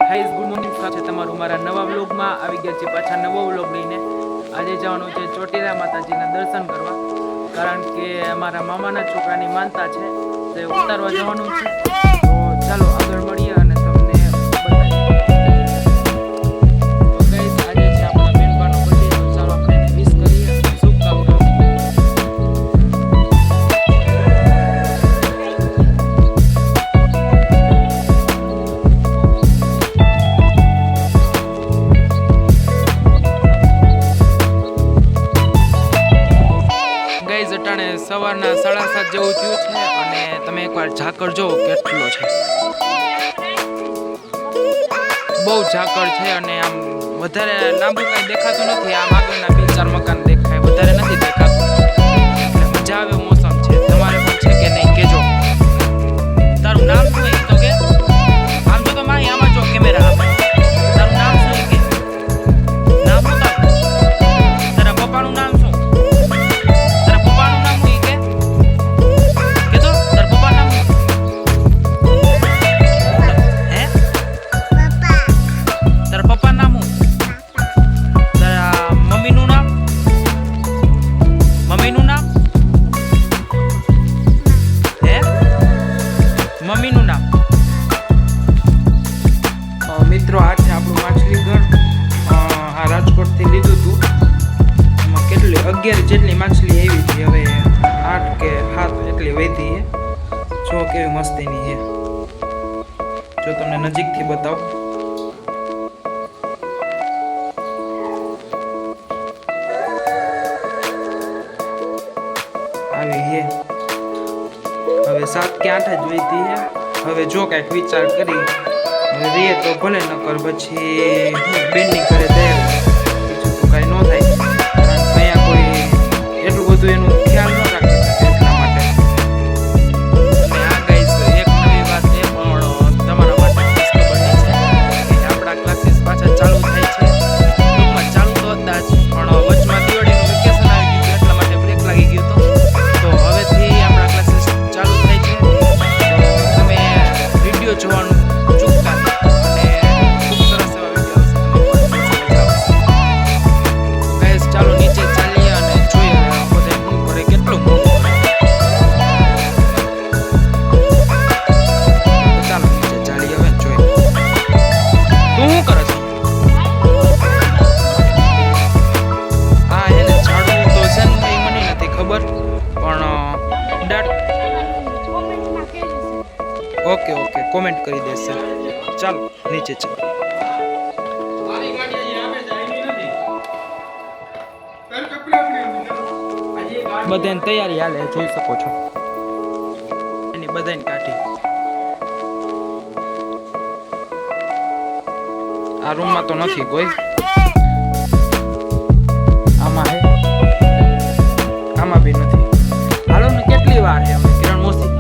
Guys good morning, સ્વાગત છે તમારું મારા નવા વ્લોગમાં. આવી ગયા છે પાછા નવો વ્લોગ લઈને. આજે જવાનું છે ચોટીલા માતાજીના દર્શન કરવા, કારણ કે અમારા મામાના છોકરાની માનતા છે, તે ઉતારવા જવાનું છે. તો ચાલો આગળ મળીએ અને તમને બતાવીએ. તો ગાઈઝ આજે છે આપણા બેનબાનો બર્થડે, તો ચાલો આપણે એને વિશ કરીએ, શુભકામનાઓ. સવારના 7:30 જેવું થયું છે અને તમે એકવાર ઝાકળ જુઓ કેટલો છે. બહુ ઝાકળ છે અને આમ વધારે લાંબુ કઈ દેખાતું નથી. આમ આગળના 2-4 મકાન દેખાય, વધારે નથી દેખાતું. એટલે મજા આવે મોસમ છે. તમારે પણ છે કે નહીં કેજો. તારું નામ શું એ તો કે? આમ તો મારી આમાં જો કેમેરા. તારું નામ શું એ કે? નામ શું તારું? તારા પપ્પાનું નામ શું? મમ્મીનું નામ? મિત્રો, આ છે આપણું માછલી ઘર. આ રાજકોટથી લીધું હતું. એમાં કેટલી 11 જેટલી માછલી આવી હતી. હવે 8 કે 7 એટલી વધી છે. જો કેવી મસ્તીની છે. જો તમને નજીકથી બતાવું. આવી છે. હવે 7 કે 8 જ વધી છે. હવે જો કાંઈક વિચાર કરી હવે રહીએ તો ભલે, નકર પછી બેનની ઘરે તૈયાર. બીજું તો કાંઈ ન થાય, કારણ કે અહીંયા કોઈ એટલું બધું એનું ખ્યાલ ન રાખે એટલા માટે. અને આ ગાઈસ એક નવી વાત એ પણ તમારા માટે ખુશખબરની છે કે આપણા ક્લાસીસ પાછા ચાલુ થાય છે. ટૂંકમાં ચાલુ તો હતા જ, પણ વચમાં દિવાળીનું વેકેશન આવી ગયું એટલા માટે બ્રેક લાગી ગયું હતું. તો હવેથી આપણા ક્લાસીસ ચાલુ થાય છે. તો તમે વિડીયો જોવાનું ચૂકતા નહીં અને ખૂબ સરસ એવા વિડીયો આવશે. ગાઈસ ચાલો નીચે ચાલીએ અને જોઈએ બધે શું કરે, કેટલું મોટું કરે. ચાલો નીચે ચાલીએ, હવે જોઈએ. તું શું કરે છે? હા એને ઝાડવું તો છે ને કંઈ મને નથી ખબર, પણ ઓકે કોમેન્ટ કરી દેશે. ચાલો નીચે ચાલો. બધાની તૈયારી હાલે, જોઈ શકો છો. એની બધાની કાઢી. આ રૂમમાં તો નથી કોઈ. આમાં હે, આમાં બી નથી. હાલો ને કેટલી વાર છે હવે કિરણ મોસી?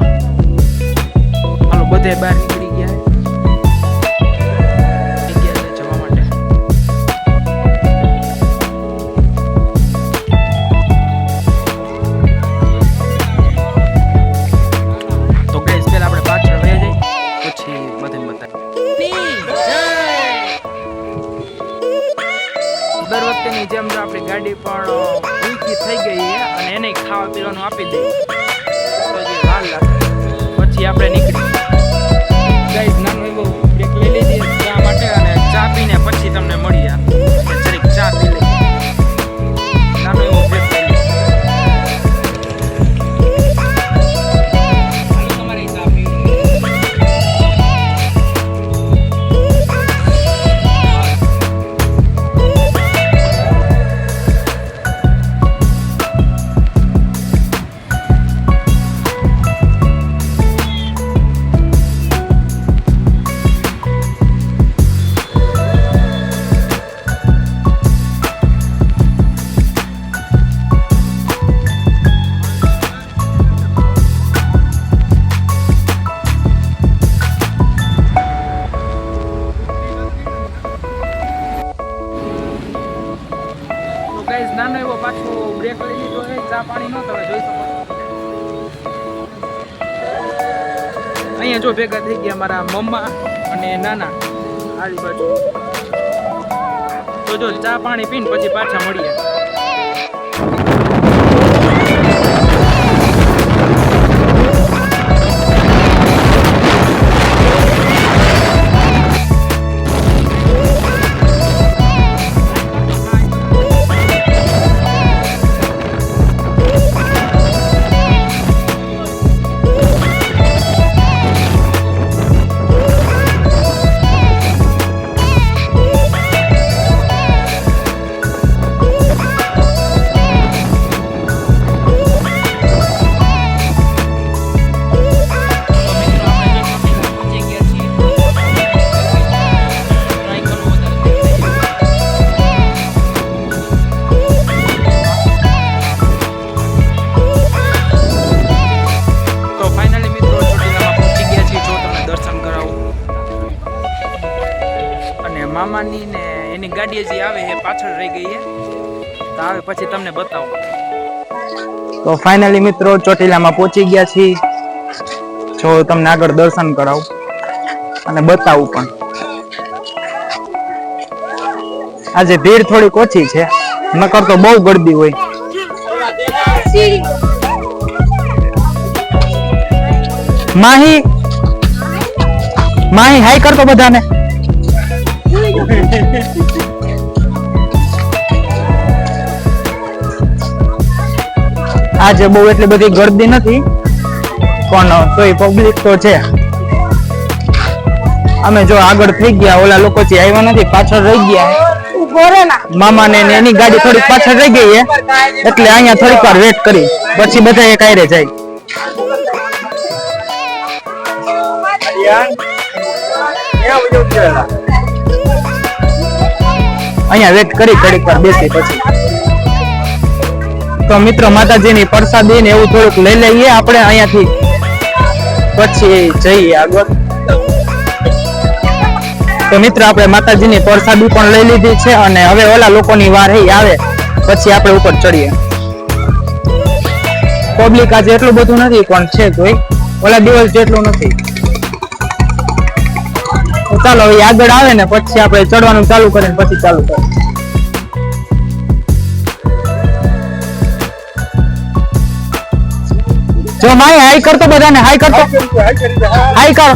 હાલો બધે બહાર નીકળી ગયા જવા માટે. તો ગાઈસ પહેલા આપણે પાછળ વહી જઈએ, પછી બધાને બતાવીએ. દર વખતેની જેમ જો આપણી ગાડી પણ ઊંચી થઈ ગઈ છે અને એને ખાવા પીવાનું આપી દઈએ તો જે વાર લાગે પછી આપણે નીકળી. ગાઈસ નાનો એવો બ્રેક લઈ લીધી ચા માટે, અને ચા પીને પછી તમને મળીએ. જરીક ચા પી લઈએ. નાનો એવો બ્રેક લઈ લઈએ. તમારે ચા પીવી? નાનો એવો પાછો બ્રેક લઈ લીધો છે. ચા પાણી નો તમે જોઈ શકો. અહીંયા જો ભેગા થઈ ગયા મારા મમ્મા અને નાના. આલી બાજુ. તો જો ચા પાણી પીને પછી પાછા મળીએ. મામાની ને એની ગાડી જે આવે એ પાછળ રહી ગઈ છે, તો આવે પછી તમને બતાવું. તો ફાઇનલી મિત્રો ચોટીલામાં પહોંચી ગયા છીએ. જો તમને આગળ દર્શન કરાવું અને બતાવું પણ. આજે ભીડ થોડીક ઓછી છે, નકર તો બહુ ગળદી હોય. માહી માહી હાઈ કરતો બધાને. આજે બહુ એટલી બધી ગર્દી નથી, પણ તોય પબ્લિક તો છે. અમે જો આગળ થઈ ગયા, ઓલા લોકો થી આવ્યા નથી, પાછળ રહી ગયા. મામા ને એની ગાડી થોડીક પાછળ રહી ગઈ છે, એટલે અહીંયા થોડીક વાર વેટ કરી પછી બધા એક આયરે જાય. અહીંયા વેટ કરી થોડીક વાર બેસી પછી. તો મિત્રો માતાજીની પ્રસાદી ને એવું થોડુંક લઈ લઈએ આપણે અહીંયાથી, પછી જઈએ આગળ. તો મિત્રો આપણે માતાજીની પ્રસાદી પણ લઈ લીધી છે, અને હવે ઓલા લોકોની વાર આવે પછી આપણે ઉપર ચડીએ. પબ્લિક આજે એટલું બધું નથી, પણ છે તોય ઓલા દિવસ જેટલું નથી. તો ચાલો હવે આગળ આવે ને પછી આપણે ચડવાનું ચાલુ કરીને પછી ચાલુ કરીએ. જો માય હાઈ કરતો બધાને, હાઈ કરતો, હાઈ કર.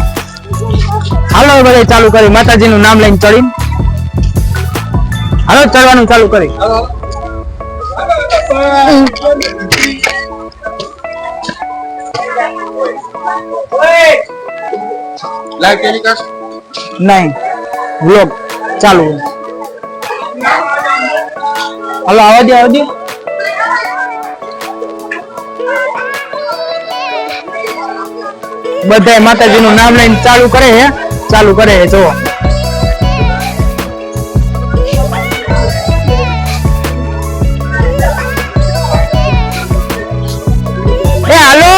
હાલો બધા ચાલુ કરી, માતાજીનું નામ લઈને ચડીને હાલો ચડવાનું ચાલુ કરી. નહીં વ્લોગ ચાલુ. હાલો આવવા દે, આવવા દે. બધા માતાજીનું નામ લઈને ચાલુ કરે છે, ચાલુ કરે છે. જો એ હાલો.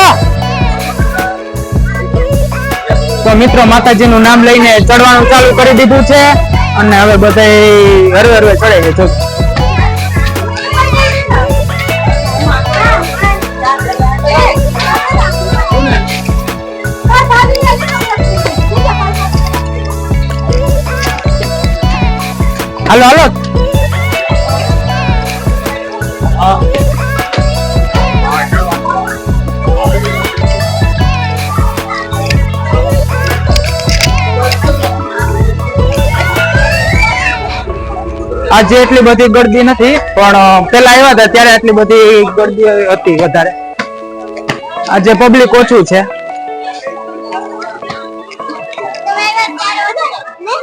તો મિત્રો માતાજીનું નામ લઈને ચડવાનું ચાલુ કરી દીધું છે, અને હવે બધા હરવે હરવે ચડે છે. જો હાલો હાલો. આજે એટલી બધી ગર્દી નથી, પણ પેલા આવ્યા હતા ત્યારે એટલી બધી ગર્દી હતી વધારે. આજે પબ્લિક ઓછું છે.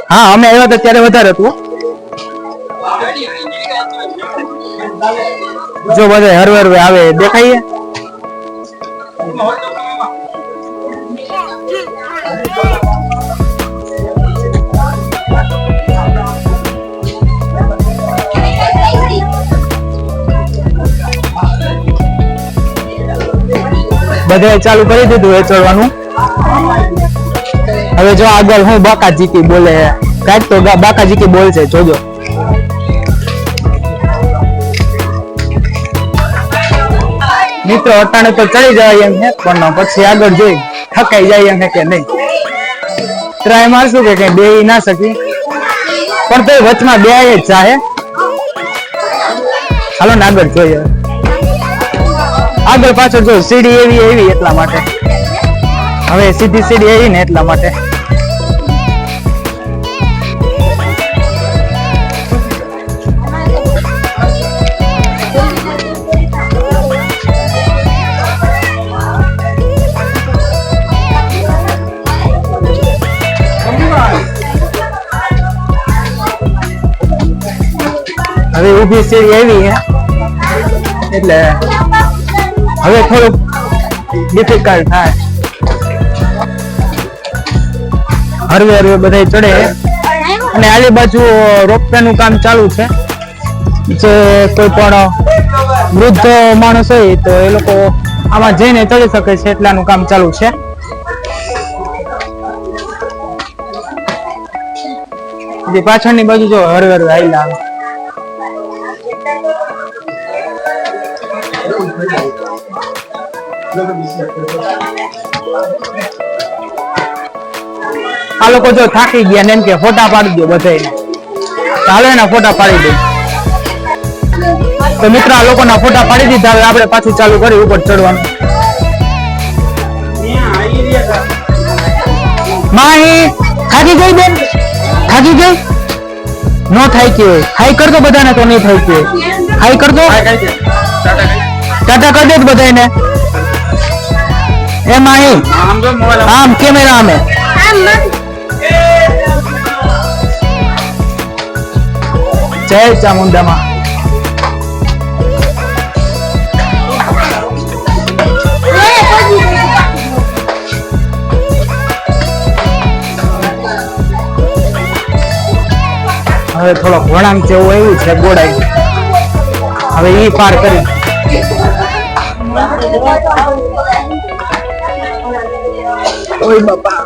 હા અમે આવ્યા હતા ત્યારે વધારે હતું. જો બધા હરવે હરવે આવે દેખાઈએ. બધે ચાલુ કરી દીધું એ ચડવાનું. હવે જો આગળ હું બાકાજીકી બોલે, કાંઈક તો બાકાજીકી બોલશે, જોજો. મિત્રો અટાણે તો ચડી જાય એમ છે, પણ પછી આગળ જોઈ થકાઈ જાય એમ છે કે નહીં. ટ્રાય મારશું કે કઈ બેહી ના શકી, પણ તો વચમાં બે જ ચાહે. હાલો ને આગળ જોઈએ, આગળ પાછળ જો સીડી એવી એટલા માટે. હવે સીધી સીડી આવી ને એટલા માટે. હવે ઊભી સીડી આવી એટલે હવે થોડુંક ડિફિકલ્ટ થાય. હરવે હરવે બધા ચડે અને આલી બાજુ રોપવે નું કામ ચાલુ છે. જે કોઈ પણ વૃદ્ધ માણસ હોય તો એ લોકો આમાં જઈને ચડી શકે છે એટલાનું કામ ચાલુ છે. જે પાછળની બાજુ જો હરવે હરવે આયલા આ લોકો જો થાકી ગયા ને એમ કે ફોટા પાડી દો બધાને. ચાલો એના ફોટા પાડી દે. તો મિત્રો આ લોકોના ફોટા પાડી દીધા. હવે આપણે પાછું ચાલુ કરી ઉપર ચડવાનું. માહી થાકી ગઈ બેન? થાકી ગઈ? નો થાય કે હાઈ કરતો બધાને તો નહીં થાય કે હાઈ કરતો. ટાટા કરી દે બધાને. એ માહી આમ કેમેરા આમે જય ચામુંડામાં. હવે થોડો વળાંક જેવું આવ્યું છે ગોળાઈ. હવે ઈ પાર કરી ઓય બાપા.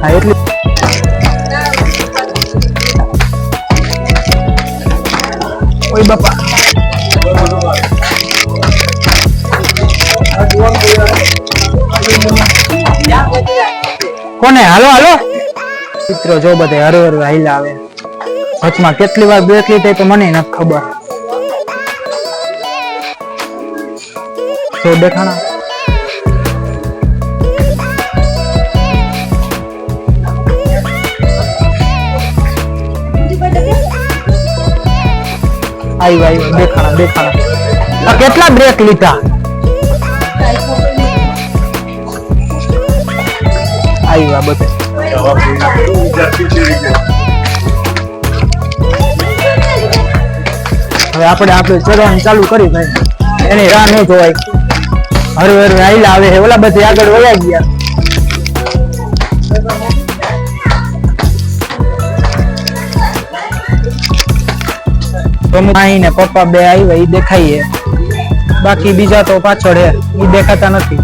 હા એટલે ઓય બાપા. કોને હાલો હાલો મિત્રો જો બધા હરવે હરવે હાઈલા આવે. વચમાં કેટલી વાર બ્રેક લીધી તો મને નથી ખબર. તો દેખાણા આવ્યા દેખાણા. કેટલા બ્રેક લીધા? આવ્યા બધા. હવે આપણે ચડવાનું ચાલુ કરી ભાઈ. એની રાહ નહીં જોવાય. હરવે હરવે આયલા આવે ઓલા બધે આગળ વયા ગયા. માહી ને પપ્પા બે આવ્યા ઈ દેખાય. બાકી બીજા તો પાછળ હે ઈ દેખાતા નથી.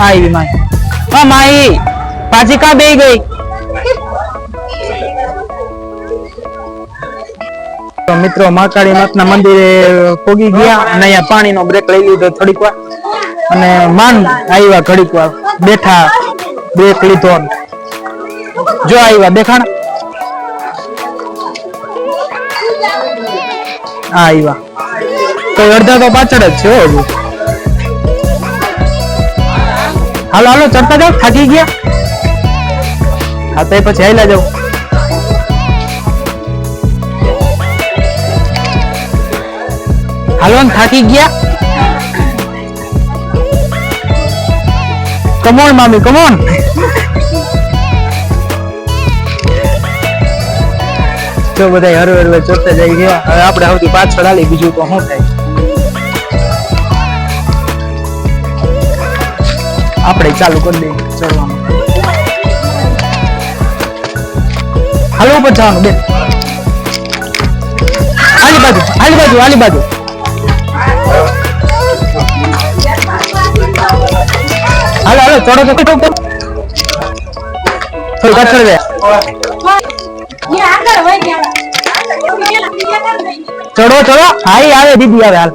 આવી માહી. હા માહી પાછી કા બેહી ગઈ? તો મિત્રો મહાકાળી માતના મંદિરે પોગી ગયા અને અહીંયા પાણીનો બ્રેક લઈ લીધો થોડીક વાર અને માન આવ્યા ઘડીક વાર બેઠા બ્રેક લીધો. જો આવ્યા દેખાણ આવ્યા તો અડધા તો પાછળ જ છે. હાલો હાલો ચડતા જાવ. થાકી ગયા? હા તો પછી હાલ્યા જાવ. હાલો થાકી ગયા? કમોન મામી કમોન. જો બધા હરવે હરવે ચડતા જાય ગયા. હવે આપણે સૌથી પાછળ આલી બીજું તો શું થાય. આપણે ચાલુ કરી દઈએ ચડવાનું. હાલો ઉપર જવાનું બેન. આલી બાજુ આલી બાજુ આલી બાજુ. હાલો હાલો ચડો તો ઉપર. થોડી પાછળ રે. ચડો ચડો. હાઈ આવે દીદી આવે હાલ.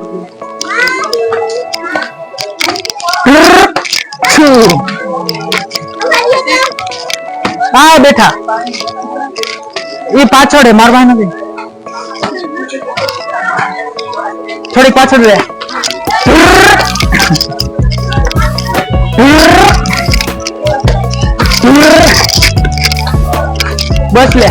હા બેઠા. એ પાછળ હે મારવા નથી. થોડીક પાછળ રે. બસ લે.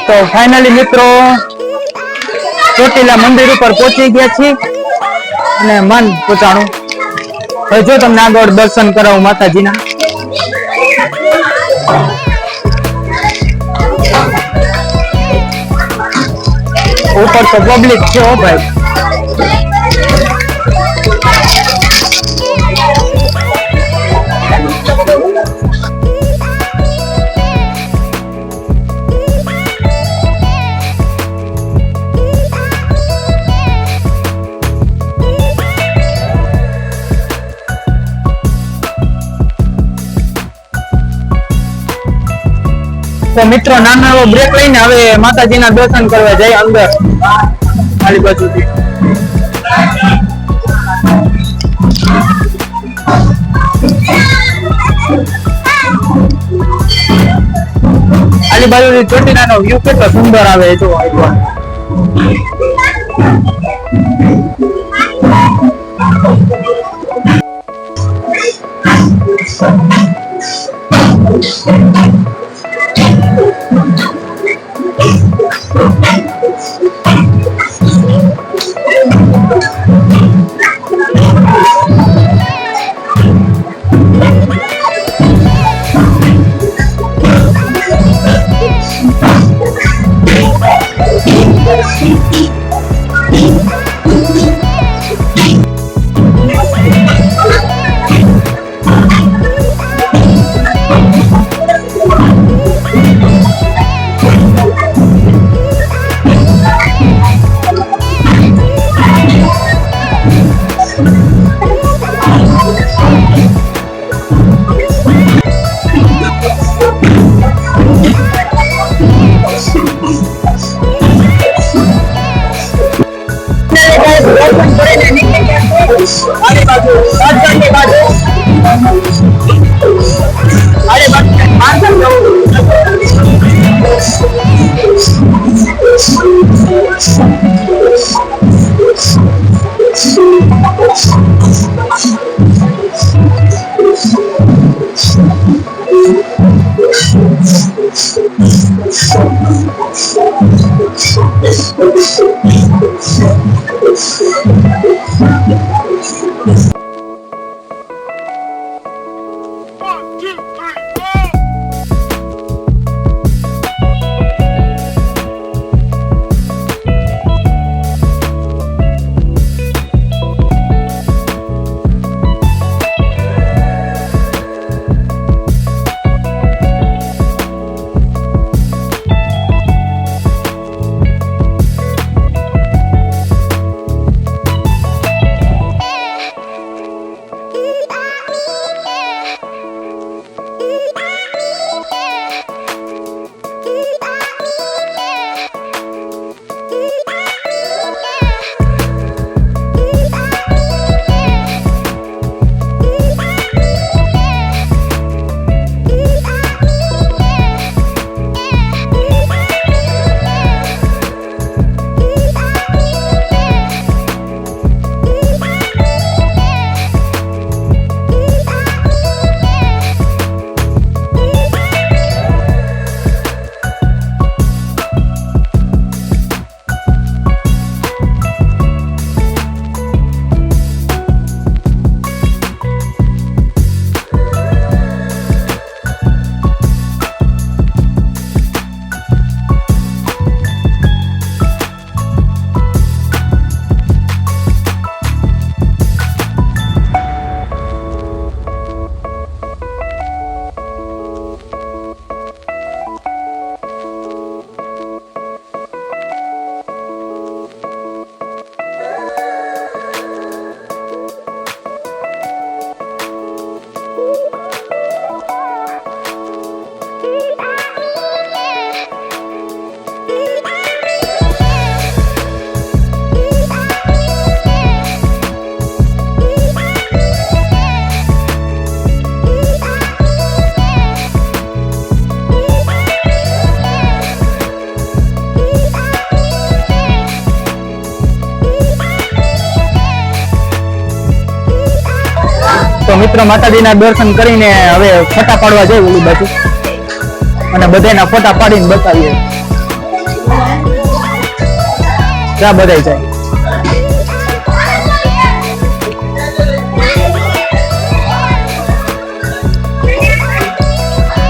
તો ફાઇનલી મિત્રો ચોટીલા મંદિર ઉપર પહોંચી ગયા છીએ અને મન પોચાણું. હવે જો તમને આગળ દર્શન કરાવું માતાજીના. ઉપર તો પબ્લિક છે હો ભાઈ. તો મિત્રો નાનો એવો બ્રેક લઈને હવે માતાજીના દર્શન કરવા જઈએ અંદર ખાલી બાજુથી. ખાલી બાજુથી ચોટીલાનો વ્યૂ કેટલો સુંદર આવે જો એકવાર. મિત્રો માતાજીના દર્શન કરીને હવે ફોટા પાડવા જઈએ ઓલી બાજુ અને બધાના ફોટા પાડીને બતાવીએ ક્યાં બધાય જાય.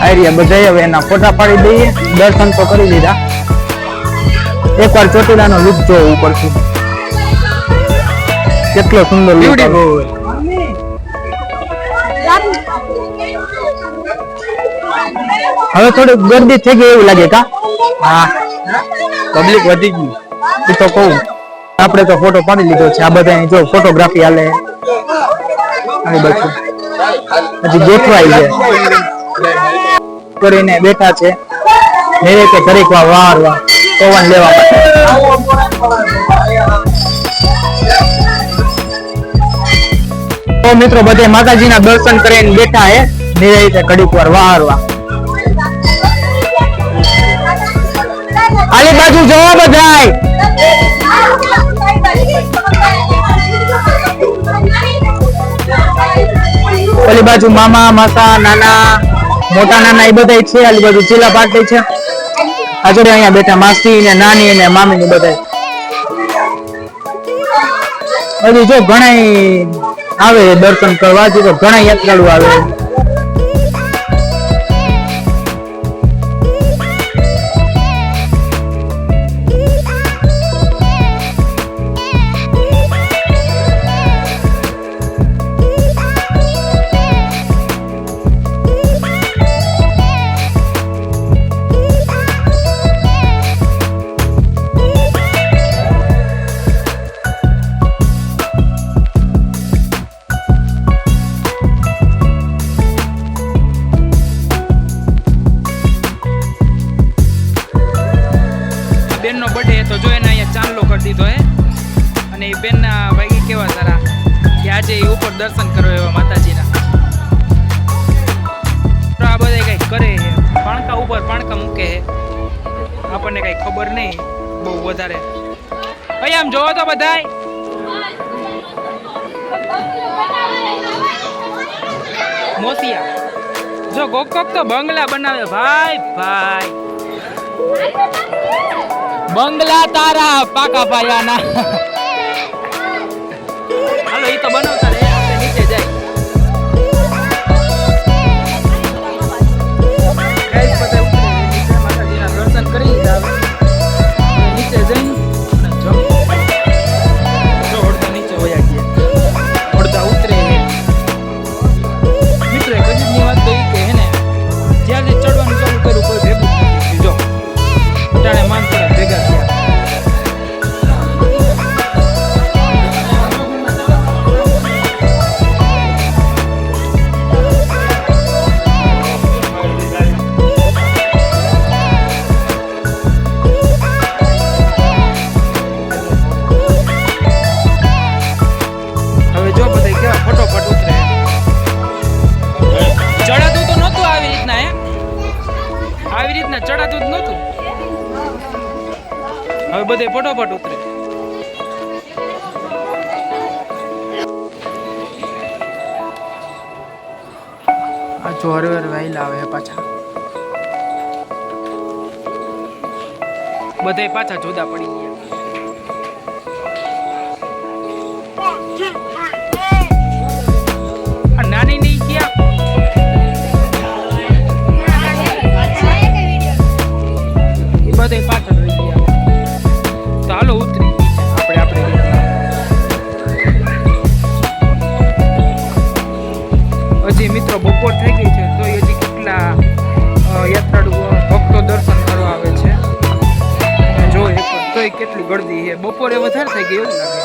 આર્યા બધાય હવે એના ફોટા પાડી દઈએ. દર્શન તો કરી લીધા. એકવાર ચોટીલાનો લુક જોવો ઉપરથી કેટલો સુંદર લુક આવે. હવે થોડી ગર્દી થઈ ગઈ એવું લાગે કા? હા પબ્લિક વધી ગઈ એ તો કહું. આપણે તો ફોટો પાડી લીધો છે. આ બધા જો ફોટોગ્રાફી હાલે અને બધું હજી દેખવા આવી છે કરીને બેઠા છે મેરે કે ઘડીક વાર પવન લેવા માટે. તો મિત્રો બધે માતાજીના દર્શન કરીને બેઠા હે નિરાંતે ઘડીક વાર વારવા. આલી બાજુ જોવો બધાય. ઓલી બાજુ મામા માસા નાના મોટા નાના એ બધા છે. આલી બાજુ ચીલા પાટી છે. આ જોડે અહીંયા બેઠા માસી ને નાની ને મામી ને બધા. હજી જો ઘણા આવે દર્શન કરવા. તો ઘણા યાત્રાળુ આવે. બેનનો બર્થડે તો જો એને અહીંયા ચાંદલો કરી દીધો હે. અને એ બેનના ભાઈ કેવા સારા કે આજે એ ઉપર દર્શન કરો એવા માતાજીના. તો આ બધા કંઈક કરે છે. પાણકા ઉપર પાણકા મૂકે છે. આપણને કંઈ ખબર નહીં બહુ વધારે. ભાઈ આમ જોવો તો બધાય. મોસિયા જો કોક તો બંગલા બનાવે ભાઈ ભાઈ. બંગલા તારા પાકા પાયાના. હાલો ઈ તો બનાવતા રે. આપણે નીચે જાય. ગાઈસ બધા ઉતરે નીચે માતાજીના દર્શન કરી લીધા. હવે નીચે જઈ જો અડધા નીચે વયા ગયા. અડધા ઉતરે. મિત્રો એક ગજબની વાત તો ઈ કે હે ને જ્યારથી ચડવાનું ચાલુ કર્યું કોઈ ભેગું જ નથી. જો ટાણે માન થોડા ભેગા થયા. હવે જો બધા કેવા ફટોફટ ઉતરે. ચડાતું તો નહોતું આવી રીતના હે. આવી રીતના ચડાતું જ નહોતું. હવે બધે ફટોફટ ઉતરે. આ જો હરવેર વાયલા આવે પાછા. બધે પાછા જુદા પડી ગયા. આ નાની ની ક્યાં એ બધે પાછળ રહી ગયા. તો હાલો ઉતરી આપણે હજી મિત્રો બપોર થઈ ગઈ છે તો હજી કેટલા યાત્રાળુઓ ભક્તો દર્શન કરવા આવે છે. જો તોય કેટલી ગળદી છે. બપોરે વધારે થઈ ગઈ એવું લાગે.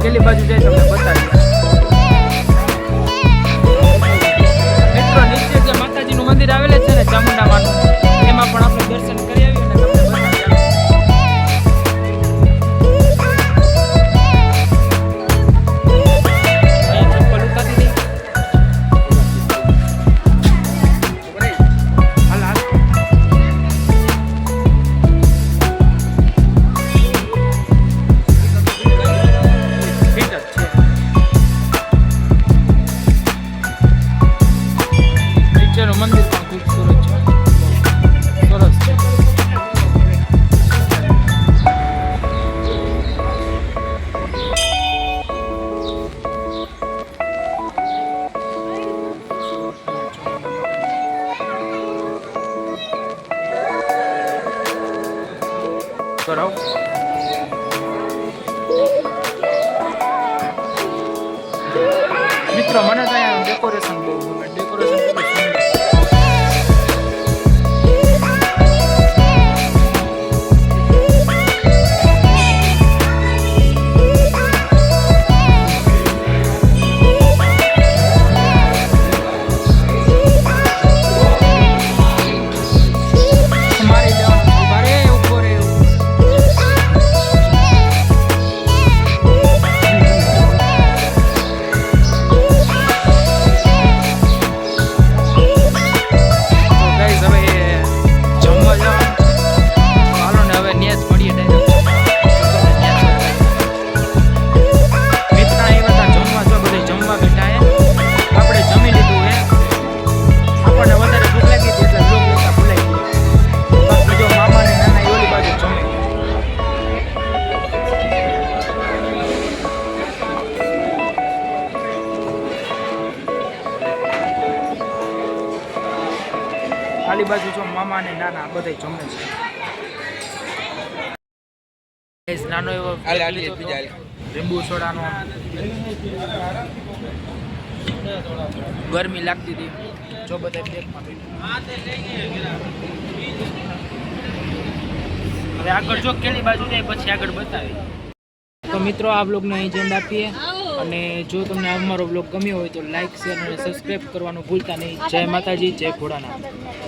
કેટલી બાજુ જાય તમને બતાવીએ. મિત્રો નીચે જે માતાજીનું મંદિર આવેલું છે ને ચામુંડા માનું એમાં પણ આપણે દર્શન કરી આવીએ ને તમને બતાવીએ. અહીંયા ચપ્પલ ઉતારી દઈ. ભોળાનાથનું મંદિર પણ ખૂબસૂરત છે, સરસ છે. કરાવ મિત્રો, મને તો અહીંયા ડેકોરેશન બહુ ગમે. ડેકોરેશન કેટલું સુંદર. મારી લેવાનું ઉભા રે, ઉભો રે. ખાલી બાજુ જો મામા ને નાના બધા જમે છે. ગાઈસ, નાનો એવો લીંબુ સોડાનો. ગરમી લાગતી હતી જો બધા બ્રેકમાં હવે આગળ જો કેલી બાજુ જાય પછી આગળ બતાવી. તો મિત્રો, આ બ્લોગને અહીં જેન્ડ આપીએ, અને જો તમને અમારો બ્લોગ ગમ્યો હોય તો લાઈક, શેર અને સબસ્ક્રાઈબ કરવાનું ભૂલતા નહીં. જય માતાજી, જય ભોળાનાથ.